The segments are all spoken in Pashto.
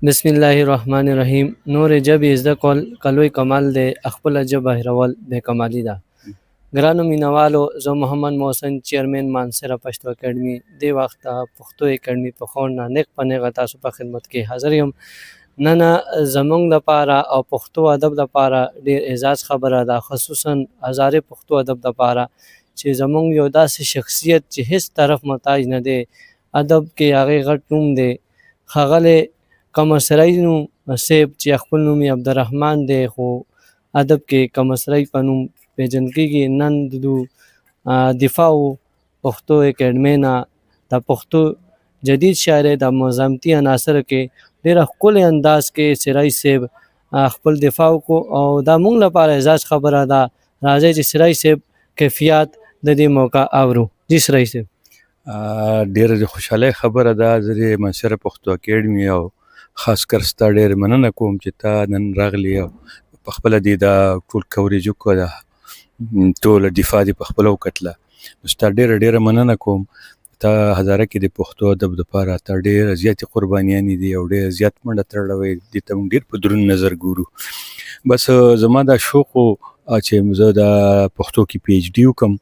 بسم الله الرحمن الرحیم. نور ژبې زده کول کلوی کمال دی، خپله ژبه هېرول بې کمالي ده. ګرانو مینوالو، زه محمد محسن چیرمین مانسره پښتو اکیډمي دې وخت پښتو اکیډمي په خوند نیک په نیغه تاسو په خدمت کې حاضر یم. نن زموږ لپاره او پښتو ادب لپاره ډېر اعزاز خبره ده، خصوصا هزارې پښتو ادب لپاره چې زموږ یو داسې شخصیت چې هیڅ طرف محتاج نه دی، ادب کې هغې غټ نوم دی. ښاغلی قمرسرای نوم صاحب چې خپل نوم یې عبدالرحمن دی، خو ادب کې قمرسرای په نوم پیژندل کېږي. نن د دفاع پښتو اکیډمۍ نه د پښتو جدید شاعرۍ د منظمتي عناصرو کې ډېره ښکلي انداز کې سرای صاحب خپل دفاع وکړو او دا موږ لپاره اعزاز خبره ده. راځئ چې سرای صاحب کیفیات د دې موقع اورو. جی سرای صاحب. ډېره د خوشحالۍ خبره ده. زه د منصره پښتو اکیډمي او خاص کر ستا ډېر مننه کوم چې تا نن راغلی او په خپله دې دا ټول کوریج وکړه، ټوله دفاع دې په خپله وکتله. نو ستا ډېره مننه کوم. تا هزاره کې د پښتو ادب دپاره تا ډېره زیاتې قربانیانې دي او ډېر زیات منډه تړلی، دې ته موږ ډېر په دروند نظر ګورو. بس زما دا شوق و چې زه دا پښتو کې پی ایچ ډي وکړم،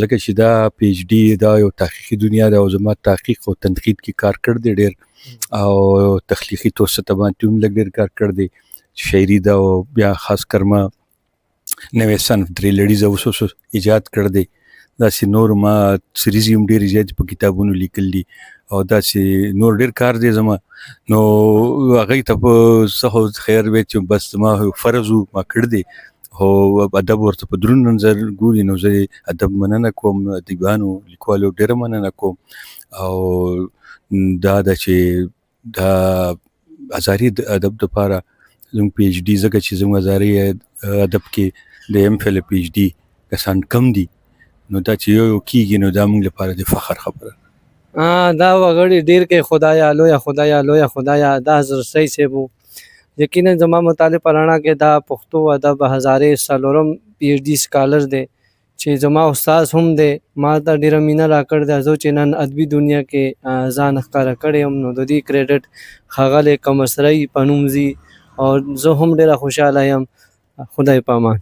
ځکه چې دا پی ایچ ډي دا یو تحقیقي دنیا ده او زما تحقیق او تنقید کې کار کړی دی ډېر، او تخلیقي توسطه باندې هم لږ ډېر کار کړی دی، شاعري ده او بیا خاص کر ما نوی صنف درې لړیزه اوس ایجاد کړی دی. داسې نور ما سریزې هم ډېرې زیاتې په کتابونو لیکل دي او داسې نور ډېر کار دی زما. نو هغوی ته په څه خو خیر وی چې بس زما فرض و ما کړی دی او ادب ورته په دروند نظر ګوري. نو زه ادب مننه کوم، ادیبانو لیکوالو ډېره مننه کوم. او دا ده چې دا هزاري ادب دپاره زموږ پی ایچ ډي، ځکه چې زموږ هزاري ادب کې د ایم فل پی ایچ ډي کسان کم دي، نو دا چې یو کېږي نو دا موږ لپاره د فخر خبره. دا وغړي ډېر کې خدایا لویه دا حضرت سید صاحب و. یقینا زما مطالعه په رڼا کې دا پښتو ادب هزارې څلورم پی ایچ ډي سکالر دی چې زما استاد هم دی. ما ته ډېره مینه راکړې ده زه چې نن ادبي دنیا کې ځان ښکاره کړی یم، نو د دې کریډټ ښاغلی قمرسرای په نوم ځي او زه هم ډېره خوشحاله یم. خدای په امان.